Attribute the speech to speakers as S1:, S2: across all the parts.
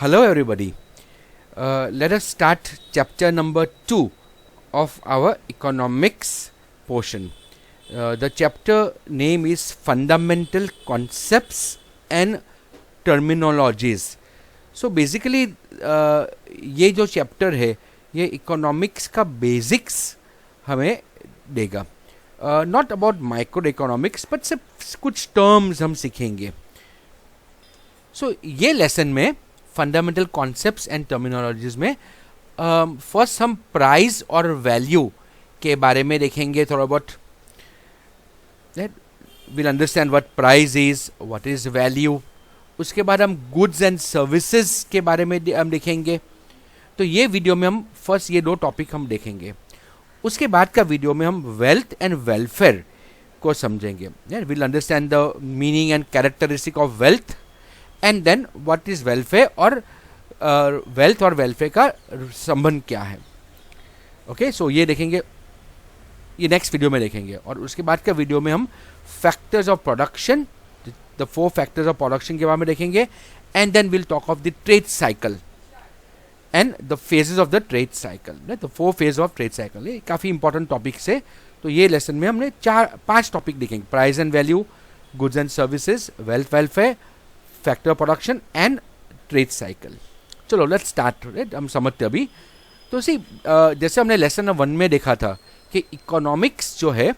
S1: Hello everybody. Let us start chapter number 2 of our economics portion. The chapter name is Fundamental Concepts and Terminologies. So basically ये जो chapter है ये economics का basics हमें देगा. Not about micro economics but सिर्फ कुछ terms हम सीखेंगे. सो ये लेसन में फंडामेंटल कॉन्सेप्ट्स एंड टर्मिनोलॉजीज में फर्स्ट हम प्राइस और वैल्यू के बारे में देखेंगे. थोड़ा बहुत will understand what price is, what is value. उसके बाद हम गुड्स एंड सर्विसेज के बारे में हम देखेंगे. तो ये वीडियो में हम फर्स्ट ये दो टॉपिक हम देखेंगे. उसके बाद का वीडियो में हम वेल्थ एंड वेलफेयर को समझेंगे. Will understand the meaning and characteristic of wealth and then what is welfare और वेल्थ और वेलफेयर का संबंध क्या है. ओके, सो ये देखेंगे, ये नेक्स्ट वीडियो में देखेंगे. और उसके बाद का वीडियो में हम factors of production, the 4 factors of production के बारे में देखेंगे. And then will talk of the trade cycle and the phases of the trade cycle. The 4 phase of trade cycle ये काफ़ी इंपॉर्टेंट टॉपिक्स है. तो ये लेसन में हमने 5 टॉपिक देखेंगे. Price and value, goods and services, wealth welfare, factor production and trade cycle. चलो let's start. हम समझते अभी. तो सी जैसे हमने लेसन 1 में देखा था कि इकोनॉमिक्स जो है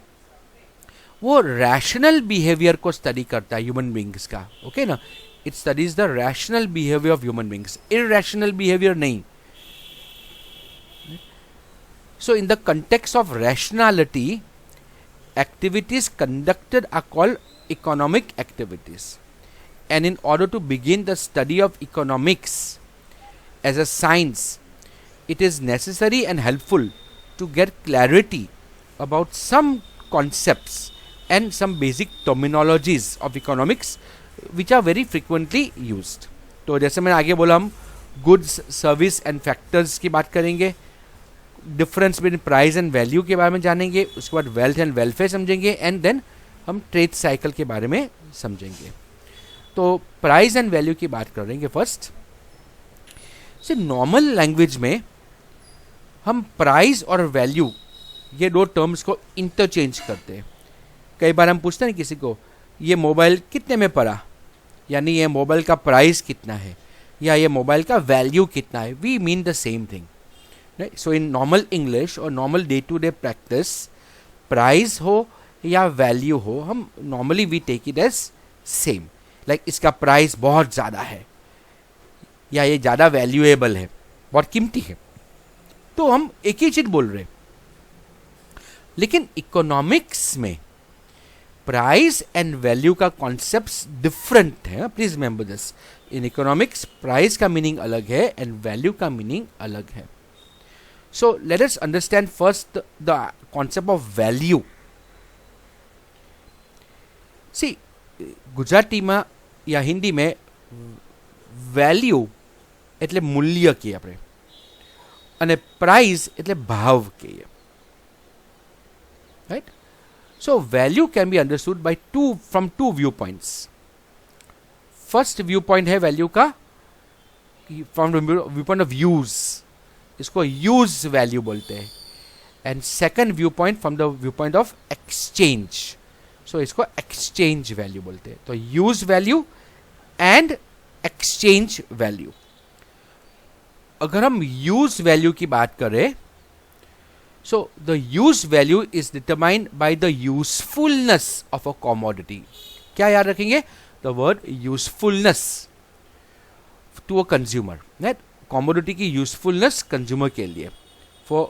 S1: वो रैशनल बिहेवियर को स्टडी करता है ह्यूमन बींग्स का. ओके ना, it studies the rational behaviour of human beings, irrational behaviour नहीं. So in the context of rationality activities conducted are called economic activities. And in order to begin the study of economics as a science, it is necessary and helpful to get clarity about some concepts and some basic terminologies of economics which are very frequently used. तो जैसे मैंने आगे बोला, हम goods, service and factors की बात करेंगे, difference between price and value के बारे में जानेंगे. उसके बाद वेल्थ एंड वेलफेयर समझेंगे एंड देन हम ट्रेड साइकिल के बारे में समझेंगे. तो प्राइस एंड वैल्यू की बात करेंगे फर्स्ट. से नॉर्मल लैंग्वेज में हम प्राइस और वैल्यू ये 2 टर्म्स को इंटरचेंज करते हैं. कई बार हम पूछते हैं किसी को, ये मोबाइल कितने में पड़ा, यानी ये मोबाइल का प्राइस कितना है या ये मोबाइल का वैल्यू कितना है. We mean the same thing. So in normal English और normal day to day practice, price हो या वैल्यू हो, हम normally we take it as same. Like इसका प्राइस बहुत ज़्यादा है या ये ज़्यादा वैल्यूएबल है, बहुत कीमती है, तो हम एक ही चीज़ बोल रहे हैं. लेकिन इकोनॉमिक्स में प्राइस एंड वैल्यू का कॉन्सेप्ट्स डिफरेंट है. Please remember this. In economics price का मीनिंग अलग है एंड वैल्यू का मीनिंग अलग है. So let us understand first the concept of value. See ગુજરાતીમાં या हिंदी में વેલ્યુ એટલે મૂલ્ય કહીએ આપણે અને પ્રાઇસ એટલે ભાવ કહીએ. Right. So value can be understood by from two viewpoints. First viewpoint है वैल्यू का from the viewpoint of use, इसको यूज वैल्यू बोलते हैं. And second viewpoint from the viewpoint of exchange, so इसको exchange value बोलते हैं. तो use value and exchange value. अगर हम यूज वैल्यू की बात करें, so the use value is determined by the usefulness of a commodity. क्या याद रखेंगे? The word usefulness to a consumer. Commodity की यूजफुलनेस कंज्यूमर के लिए for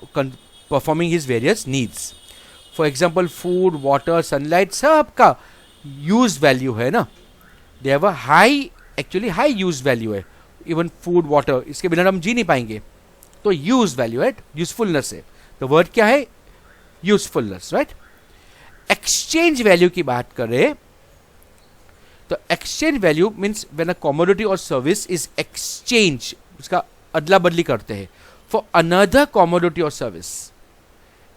S1: performing his various needs. For example food, water, sunlight सब का use value है ना. They have a actually high use value है. इवन फूड, वाटर, इसके बिना हम जी नहीं पाएंगे. तो यूज वैल्यू है, यूजफुलनेस है. तो वर्ड क्या है? यूजफुलनेस. राइट. एक्सचेंज वैल्यू की बात करें तो exchange value means when a commodity और सर्विस इज एक्सचेंज, उसका अदला बदली करते हैं फॉर अनदर कमोडिटी और service,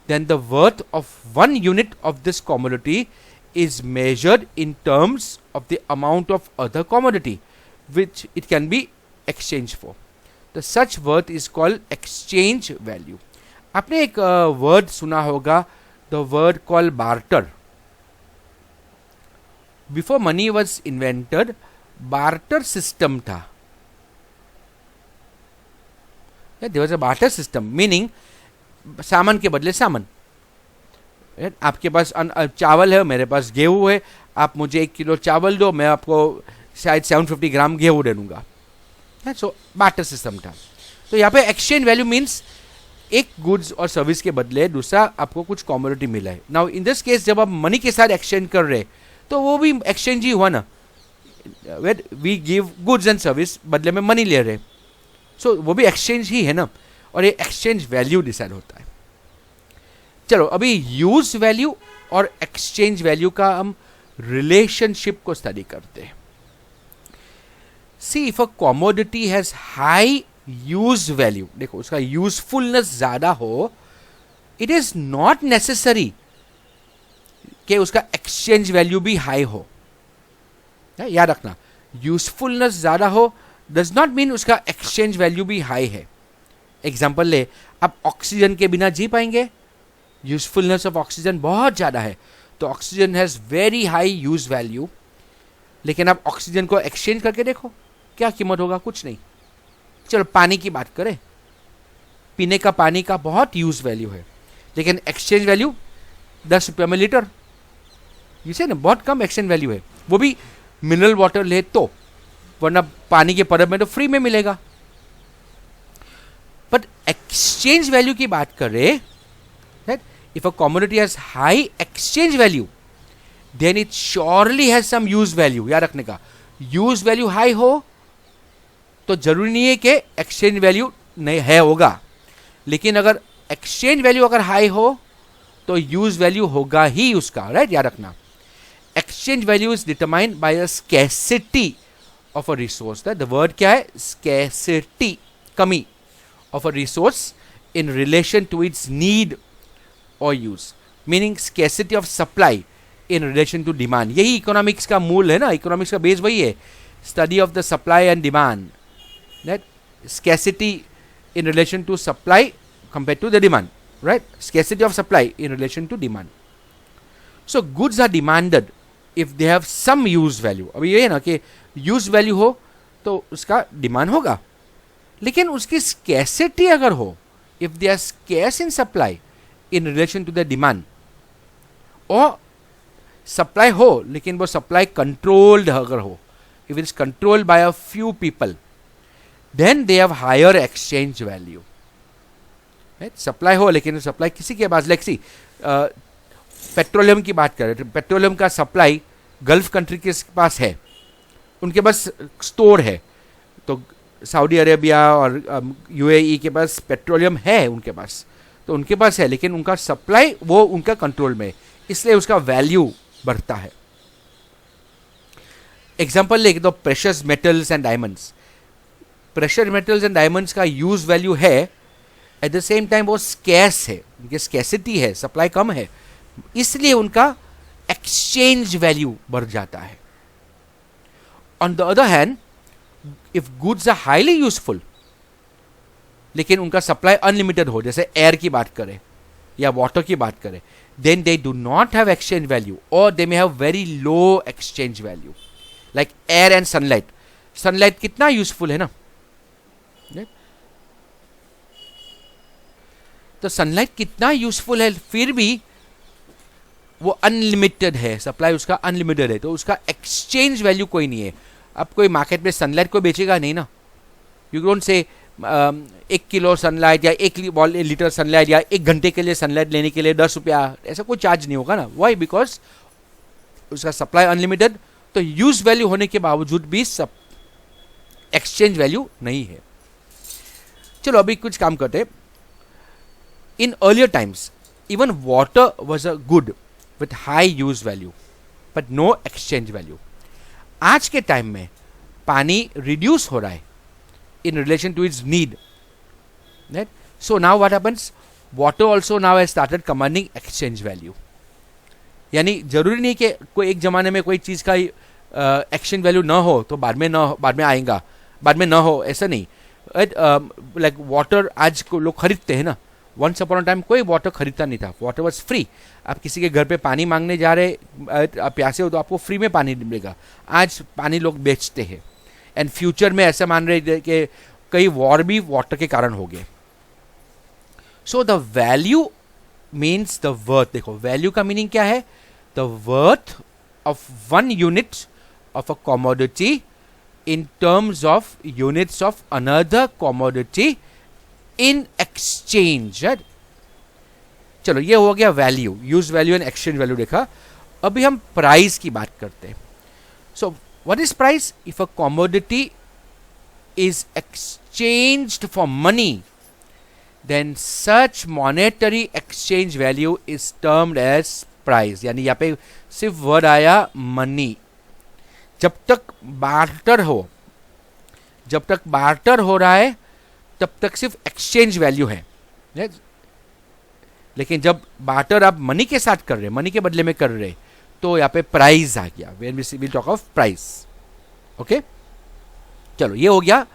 S1: then the worth of one unit of this commodity is measured in terms of the amount of other commodity, which it can be exchange for. The such worth is called exchange value. आपने एक word सुना होगा, the word called barter. Before money was invented, barter system था. There was a barter system, meaning सामान के बदले सामान. आपके पास चावल है, मेरे पास गेहूं है, आप मुझे 1 किलो चावल दो, मैं आपको शायद 750 ग्राम गेहूं दे दूंगा. सो बार्टर सिस्टम था. तो यहाँ पे एक्सचेंज वैल्यू मीन्स एक गुड्स और सर्विस के बदले दूसरा आपको कुछ कॉमोडिटी मिला है. नाउ इन दिस केस जब आप मनी के साथ एक्सचेंज कर रहे तो वो भी एक्सचेंज ही हुआ ना. We give goods and service, बदले में मनी ले रहे, सो वो भी एक्सचेंज ही है ना. और ये एक्सचेंज वैल्यू डिसाइड होता है. चलो अभी यूज वैल्यू और एक्सचेंज वैल्यू का हम रिलेशनशिप को स्टडी करते हैं. See if a commodity has high use value, देखो उसका यूजफुलनेस ज्यादा हो, इट इज नॉट नेसेसरी कि उसका एक्सचेंज वैल्यू भी हाई हो. याद रखना, यूजफुलनेस ज्यादा हो डज नॉट मीन उसका एक्सचेंज वैल्यू भी हाई है. एग्जाम्पल ले, आप ऑक्सीजन के बिना जी पाएंगे? यूजफुलनेस ऑफ ऑक्सीजन बहुत ज़्यादा है, तो oxygen has very high use value. लेकिन आप ऑक्सीजन को एक्सचेंज करके देखो, क्या कीमत होगा? कुछ नहीं. चलो पानी की बात करें, पीने का पानी का बहुत यूज वैल्यू है, लेकिन एक्सचेंज वैल्यू 10 रुपये में लीटर. इसे ना बहुत कम एक्सचेंज वैल्यू है, वो भी मिनरल वाटर ले तो, वरना पानी के परब में तो फ्री में मिलेगा. बट एक्सचेंज वैल्यू की बात करें, if a commodity has high exchange value, then it surely has some use value. याद रखने का, use value high हो तो जरूरी नहीं है कि exchange value नहीं है होगा, लेकिन अगर exchange value अगर high हो तो use value होगा ही उसका, राइट? याद रखना, exchange value is determined by the scarcity of a resource. The word क्या है? Scarcity, कमी of a resource in relation to its need or use, meaning scarcity of supply in relation to demand. यही economics का मूल है ना, economics का base वही है, study of the supply and demand. Right? Scarcity in relation to supply compare to the demand, right? Scarcity of supply in relation to demand. So goods are demanded if they have some use value. अभी ये है ना कि use value हो तो उसका demand होगा, लेकिन उसकी स्कैसिटी अगर हो, if they are scarce in supply in relation to the demand, और सप्लाई हो लेकिन वो सप्लाई कंट्रोल्ड अगर हो, if it is controlled by a few people, then they have higher exchange value. right? Supply हो लेकिन सप्लाई किसी के पास, लेक्सी पेट्रोलियम की बात करें, पेट्रोलियम का सप्लाई गल्फ कंट्री के पास है, उनके पास स्टोर है, तो सऊदी अरेबिया और यूएई के पास पेट्रोलियम है उनके पास, तो उनके पास है, लेकिन उनका सप्लाई वो उनका कंट्रोल में, इसलिए उसका वैल्यू बढ़ता है. एग्जांपल लेके तो precious metals and diamonds. Precious metals and diamonds का यूज वैल्यू है, एट द सेम टाइम वो स्कैर्स है, उनकी स्कैसिटी है, सप्लाई कम है, इसलिए उनका एक्सचेंज वैल्यू बढ़ जाता है. On the other hand, if goods are highly useful लेकिन उनका सप्लाई अनलिमिटेड हो, जैसे एयर की बात करें या वाटर की बात करें, then they do not have exchange value, और they may have very low exchange value. Like air and sunlight. Sunlight कितना यूजफुल है ना, तो सनलाइट कितना यूजफुल है, फिर भी वो अनलिमिटेड है, सप्लाई उसका अनलिमिटेड है, तो उसका एक्सचेंज वैल्यू कोई नहीं है. अब कोई मार्केट में सनलाइट को बेचेगा नहीं ना. You don't say 1 kilo sunlight या 1 लीटर सनलाइट या 1 घंटे के लिए सनलाइट लेने के लिए 10 रुपया, ऐसा कोई चार्ज नहीं होगा ना. वाई? बिकॉज उसका सप्लाई अनलिमिटेड, तो यूज वैल्यू होने के बावजूद भी सब एक्सचेंज वैल्यू नहीं है. चलो अभी कुछ काम करते. In earlier times even water was a good with high use value but no exchange value. आज के टाइम में पानी रिड्यूस हो रहा है in relation to its need, right? So now what happens, water also now has started commanding exchange value. यानी जरूरी नहीं कि कोई एक जमाने में कोई चीज का एक्सचेंज वैल्यू ना हो तो बाद में आएगा, बाद में ना हो, ऐसा नहीं. लाइक वाटर आज को लोग खरीदते हैं ना. वंस अपॉन टाइम कोई वाटर खरीदता नहीं था, वाटर वॉज फ्री. आप किसी के घर पे पानी मांगने जा रहे, आप प्यासे हो तो आपको फ्री में पानी मिलेगा. आज पानी लोग बेचते हैं. एंड फ्यूचर में ऐसा मान रहे थे कि कई वॉर भी वाटर के कारण हो गए. So the value means the worth. देखो वैल्यू का मीनिंग क्या है? The worth of one unit of a commodity in terms of units of another commodity in exchange, right? चलो ये हो गया value, use value and exchange value देखा. अभी हम प्राइस की बात करते हैं. So what is price? If a commodity is exchanged for money, then such monetary exchange value is termed as price. यानी यहाँ पे सिर्फ वर्ड आया मनी. जब तक बार्टर हो रहा है तब तक सिर्फ एक्सचेंज वैल्यू है. लेकिन जब बार्टर आप मनी के साथ कर रहे, मनी के बदले में कर रहे, तो यहाँ पे प्राइस आ गया. When we will talk of price. Okay, चलो ये हो गया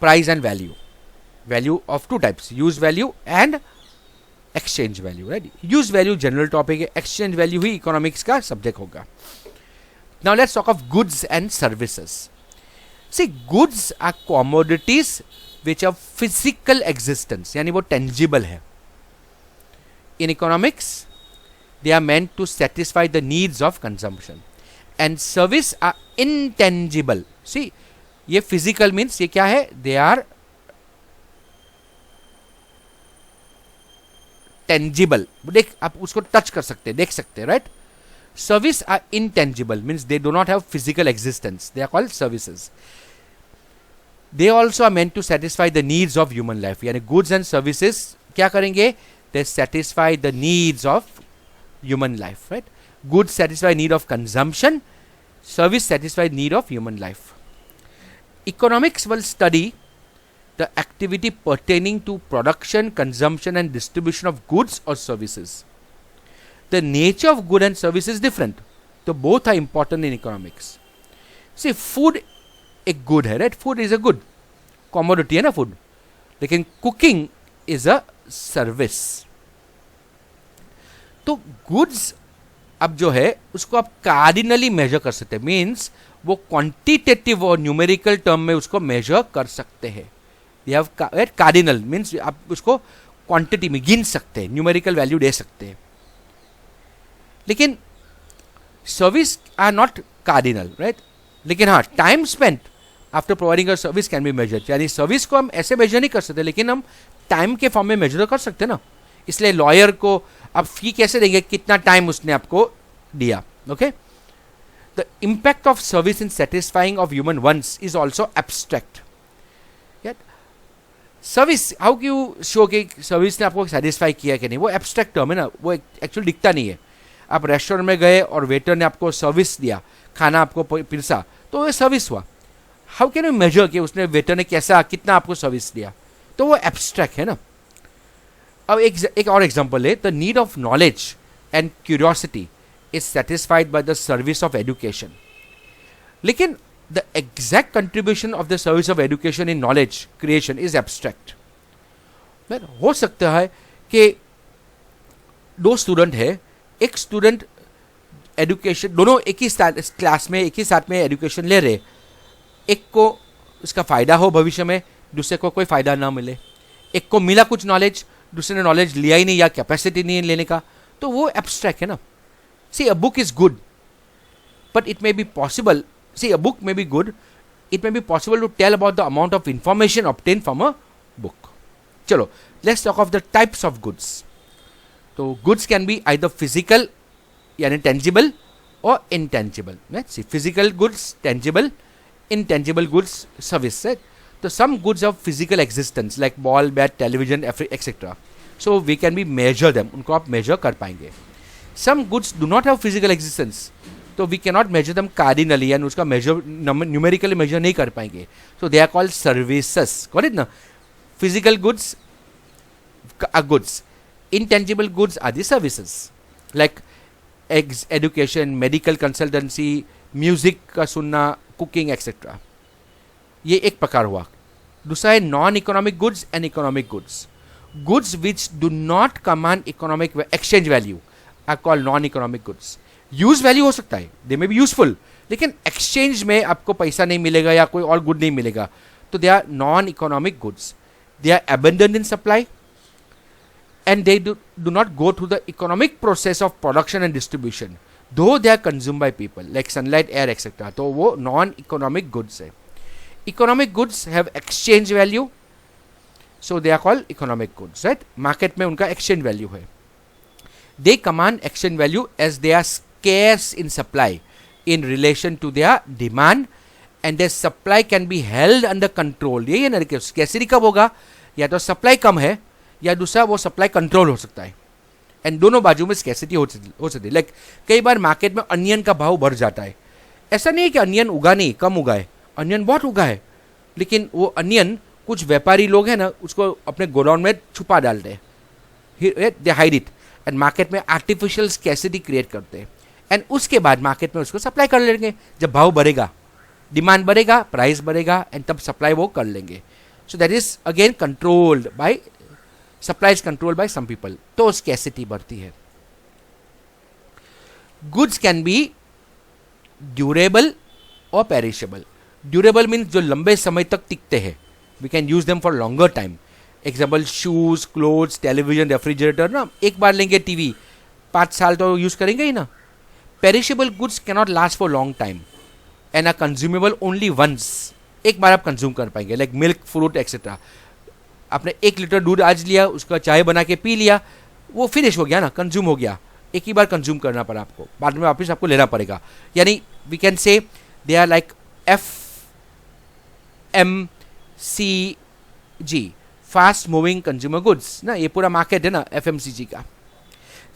S1: price and value. Value of two types, use value and exchange value. Right, use value general topic है, एक्सचेंज वैल्यू ही इकोनॉमिक्स का सब्जेक्ट होगा. Now let's talk of goods and services. See, goods are commodities which have physical existence, यानी वो tangible है. In economics, they are meant to satisfy the needs of consumption. And service are intangible. See, ये physical means ये क्या है? They are tangible. देख, आप उसको टच कर सकते हैं, देख सकते हैं, right? Service are intangible, means they do not have physical existence. They are called services. They also are meant to satisfy the needs of human life. यानी goods and services क्या करेंगे? They satisfy the needs of human life, right? Goods satisfy need of consumption. Service satisfy need of human life. Economics will study the activity pertaining to production, consumption, and distribution of goods or services. The nature of good and service is different, so both are important in economics. See, food एक good है, right? Food is a good commodity है ना food. लेकिन cooking is a service. तो goods अब जो है उसको आप कार्डिनली मेजर कर सकते हैं. मीन्स वो क्वांटिटेटिव और न्यूमेरिकल टर्म में उसको मेजर कर सकते हैं. यू हैव कार्डिनल मीन्स आप उसको क्वांटिटी में गिन सकते हैं, न्यूमेरिकल वैल्यू दे सकते हैं. लेकिन service are not cardinal, right? लेकिन हाँ, time spent after providing a service can be measured. यानी सर्विस को हम ऐसे मेजर नहीं कर सकते, लेकिन हम टाइम के फॉर्म में मेजर कर सकते ना. इसलिए लॉयर को आप फी कैसे देंगे? कितना टाइम उसने आपको दिया. Okay, the impact of service in satisfying of human wants is also abstract. Service, how you show कि सर्विस ने आपको सेटिस्फाई किया कि नहीं? वो एब्स्ट्रैक्ट टर्म है ना, वो एक्चुअली दिखता नहीं है. आप रेस्टोरेंट में गए और वेटर ने आपको सर्विस दिया, खाना आपको पिरसा, तो ये सर्विस हुआ. हाउ कैन यू मेजर कि उसने वेटर ने कैसा कितना आपको सर्विस दिया? तो वो एब्स्ट्रैक्ट है ना. अब एक और एग्जांपल है. The need of knowledge and curiosity is satisfied by the service of education. लेकिन the exact contribution of the service of education in knowledge creation is abstract. हो सकता है कि दो स्टूडेंट है, एक स्टूडेंट एजुकेशन, दोनों एक ही क्लास में एक ही साथ में एजुकेशन ले रहे, एक को उसका फ़ायदा हो भविष्य में, दूसरे को कोई फ़ायदा ना मिले. एक को मिला कुछ नॉलेज, दूसरे ने नॉलेज लिया ही नहीं या कैपेसिटी नहीं लेने का, तो वो एब्स्ट्रैक्ट है ना. See, a book is good but it may be possible, see a book may be good, it may be possible to tell about the amount of information obtain from a book. चलो, let's talk of the types of goods. तो goods can be either physical यानी tangible और intangible. See, physical goods, tangible, intangible goods, service, right? So some goods have physical existence like ball, bat, television, etc. So we can be measure them. उनको आप measure कर पाएंगे. Some goods do not have physical existence, so we cannot measure them cardinally and उसका measure numerically measure नहीं कर पाएंगे. So they are called services. Got it ना? Physical goods are goods. Intangible goods are the services like education, medical consultancy, music का सुनना, cooking, etc. ये एक प्रकार हुआ. दूसरा है non economic goods and economic goods. Goods which do not command economic exchange value are called non economic goods. Use value हो सकता है, दे मे बी यूजफुल, लेकिन एक्सचेंज में आपको पैसा नहीं मिलेगा या कोई और गुड नहीं मिलेगा, तो they are non economic goods. They are abundant in supply and they do not go through the economic process of production and distribution, though they are consumed by people like sunlight, air, etc. तो वो non economic goods है. Economic goods have exchange value, so they are called economic goods, right? Market में उनका exchange value है. They command exchange value as they are scarce in supply in relation to their demand, and their supply can be held under control. यही है ना कि scarcity कब होगा, या तो supply कम है या दूसरा वो सप्लाई कंट्रोल हो सकता है. एंड दोनों बाजू में स्कैसिटी हो सकती है. लाइक कई बार मार्केट में अनियन का भाव बढ़ जाता है. ऐसा नहीं है कि अनियन उगा नहीं, कम उगा है, अनियन बहुत उगा है, लेकिन वो अनियन कुछ व्यापारी लोग हैं ना उसको अपने गोडाउन में छुपा डालते हैं, दे हाइड इट, एंड मार्केट में आर्टिफिशियल स्कैसिटी क्रिएट करते हैं. एंड उसके बाद मार्केट में उसको सप्लाई कर लेंगे. जब भाव बढ़ेगा, डिमांड बढ़ेगा, प्राइस बढ़ेगा, एंड तब सप्लाई वो कर लेंगे. So that is again controlled by, supply is controlled by some people, तो स्कैसिटी बढ़ती है. गुड्स कैन बी ड्यूरेबल और पेरिशेबल. ड्यूरेबल मीन्स जो लंबे समय तक टिकते हैं, we can use them for longer time. Example shoes, clothes, television, refrigerator ना, एक बार लेंगे टीवी, 5 साल तो यूज करेंगे ही ना. Perishable goods can not last for long time and are consumable only once. एक बार आप कंज्यूम कर पाएंगे, लाइक मिल्क, फ्रूट एक्सेट्रा. आपने 1 लीटर दूध आज लिया, उसका चाय बना के पी लिया, वो फिनिश हो गया ना, कंज्यूम हो गया. एक ही बार कंज्यूम करना पड़ा आपको, बाद में वापस आपको लेना पड़ेगा. यानी we can say they are like FMCG, fast moving consumer goods ना, ये पूरा मार्केट है ना FMCG का.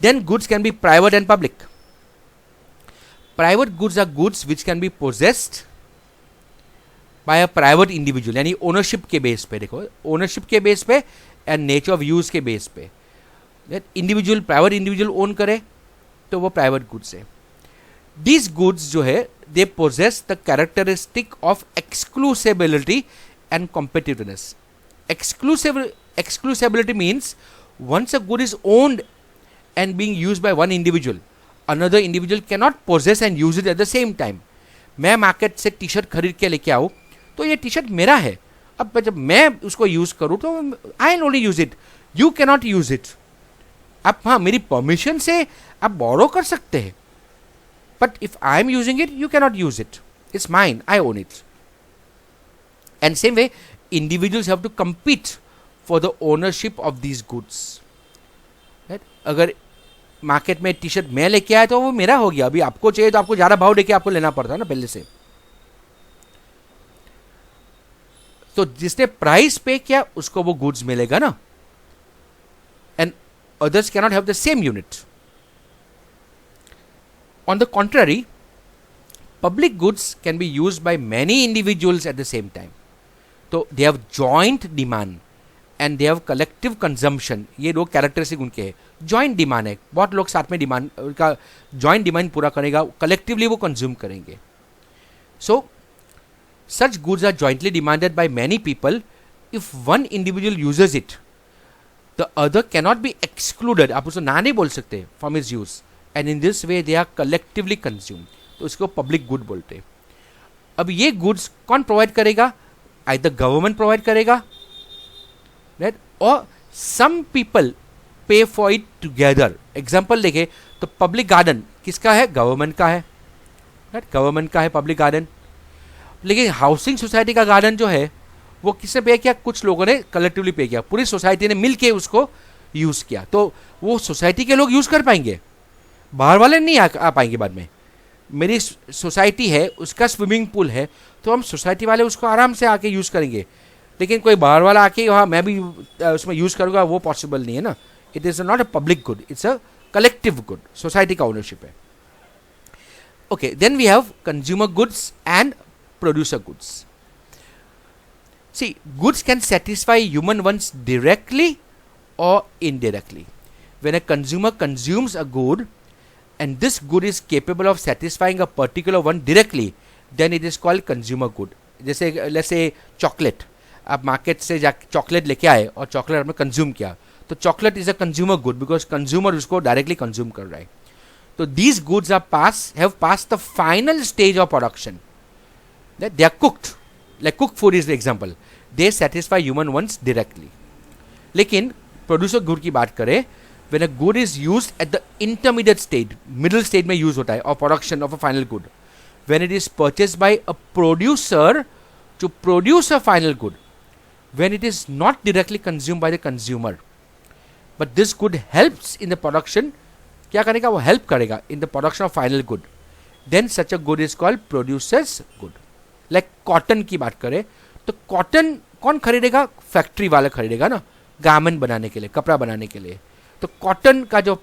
S1: Then goods can be private and public. Private goods are goods which can be possessed by a private individual, यानी ownership के base पे. देखो ओनरशिप के बेस पे एंड नेचर ऑफ यूज के बेस पे. इंडिविजुअल, प्राइवेट इंडिविजुअल ओन करे तो वो प्राइवेट गुड्स है. दीज गुड्स जो है दे possess the characteristic of exclusivity and competitiveness. Exclusivity means once a good is owned and being used by one individual, another individual cannot possess and use it at the same time. मैं market से T shirt खरीद के लेके आऊँ तो ये T shirt मेरा है. अब जब मैं उसको यूज करूँ तो I will only use it, you cannot use it. आप हाँ मेरी परमिशन से आप बोरो कर सकते हैं, but if I am using it you cannot use it. It's mine, I own it. And same way individuals have to compete for the ownership of these goods, right? अगर market में T shirt मैं लेके आया तो वो मेरा हो गया. अभी आपको चाहिए तो आपको ज़्यादा भाव देके आपको लेना पड़ता है ना पहले से. तो जिसने प्राइस पे किया उसको वो गुड्स मिलेगा ना, and others cannot have the same unit. On the contrary, public goods can be used by many individuals at the same time. तो they have joint demand and they have collective consumption. ये दो characteristic उनके हैं. Joint demand है, बहुत लोग साथ में डिमांड का जॉइंट डिमांड पूरा करेगा, कलेक्टिवली वो कंज्यूम करेंगे. So such goods are jointly demanded by many people. If one individual uses it the other cannot be excluded. आप उसको ना नहीं बोल सकते from his use, and in this way they are collectively consume. तो इसको public good बोलते हैं. अब ये गुड्स कौन प्रोवाइड करेगा? Either government प्रोवाइड करेगा, right? और some people pay for it together. Example देखें तो पब्लिक गार्डन किसका है? गवर्नमेंट का है, right? गवर्नमेंट का है पब्लिक गार्डन. लेकिन हाउसिंग सोसाइटी का गार्डन जो है वो किसने पे किया? कुछ लोगों ने कलेक्टिवली पे किया, पूरी सोसाइटी ने मिल के उसको यूज किया. तो वो सोसाइटी के लोग यूज कर पाएंगे, बाहर वाले नहीं आ पाएंगे. बाद में मेरी सोसाइटी है, उसका स्विमिंग पूल है, तो हम सोसाइटी वाले उसको आराम से आके यूज़ करेंगे. लेकिन कोई बाहर वाला आके हाँ मैं भी उसमें यूज़ करूँगा, वो पॉसिबल नहीं है ना. It is not a public good, it's a collective good. Society का ओनरशिप है. Okay, then we have consumer goods and producer goods. See, goods can satisfy human wants directly और indirectly. When a consumer consumes a good and this good is capable of satisfying a particular one directly, then it is called consumer good. जैसे let's say chocolate, आप market से जा chocolate लेके आए और chocolate आपने consume किया, तो chocolate is a consumer good because consumer उसको डायरेक्टली कंज्यूम कर रहा है. तो these goods are have pass the final stage of production. They are cooked, like cook food is the example. They satisfy human wants directly. लेकिन producer good की बात करें, when a good is used at the intermediate stage, middle stage में use होता है of production of a final good, when it is purchased by a producer to produce a final good, when it is not directly consumed by the consumer, but this good helps in the production, क्या करेगा वो help करेगा in the production of final good, then such a good is called producer's good. like cotton की बात करें तो cotton कौन खरीदेगा? फैक्ट्री वाला खरीदेगा ना, गारमेंट बनाने के लिए, कपड़ा बनाने के लिए. तो कॉटन का जो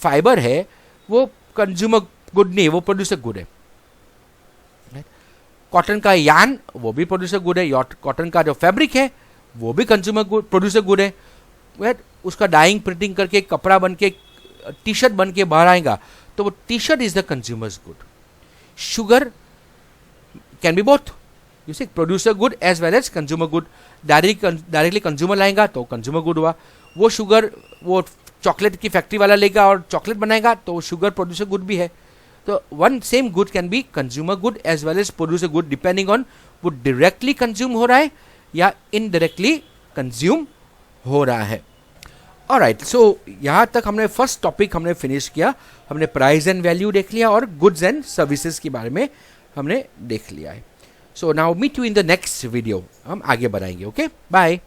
S1: फाइबर है वो कंज्यूमर गुड नहीं, वो प्रोड्यूसर गुड है. कॉटन का यान वो भी प्रोड्यूसर गुड है. कॉटन का जो फैब्रिक है वो भी कंज्यूमर गुड, प्रोड्यूसर गुड है. उसका डाइंग प्रिंटिंग करके कपड़ा बन के टी शर्ट बन के बाहर आएगा तो वो T shirt is the consumers good. Sugar can be both, you see, producer good as well as consumer good. Directly consumer लाएगा तो कंज्यूमर गुड हुआ. वो शुगर वो चॉकलेट की फैक्ट्री वाला लेगा और चॉकलेट बनाएगा तो शुगर प्रोड्यूसर गुड भी है. तो one same good can be consumer good as well as producer good depending on वो डायरेक्टली कंज्यूम हो रहा है या इनडायरेक्टली कंज्यूम हो रहा है. ऑलराइट, सो यहाँ तक हमने फर्स्ट टॉपिक हमने फिनिश किया. हमने प्राइस एंड वैल्यू देख लिया और गुड्स एंड सर्विसेज के बारे में हमने देख लिया है. So now meet you in the next video. हम आगे बढ़ाएंगे. Okay, bye.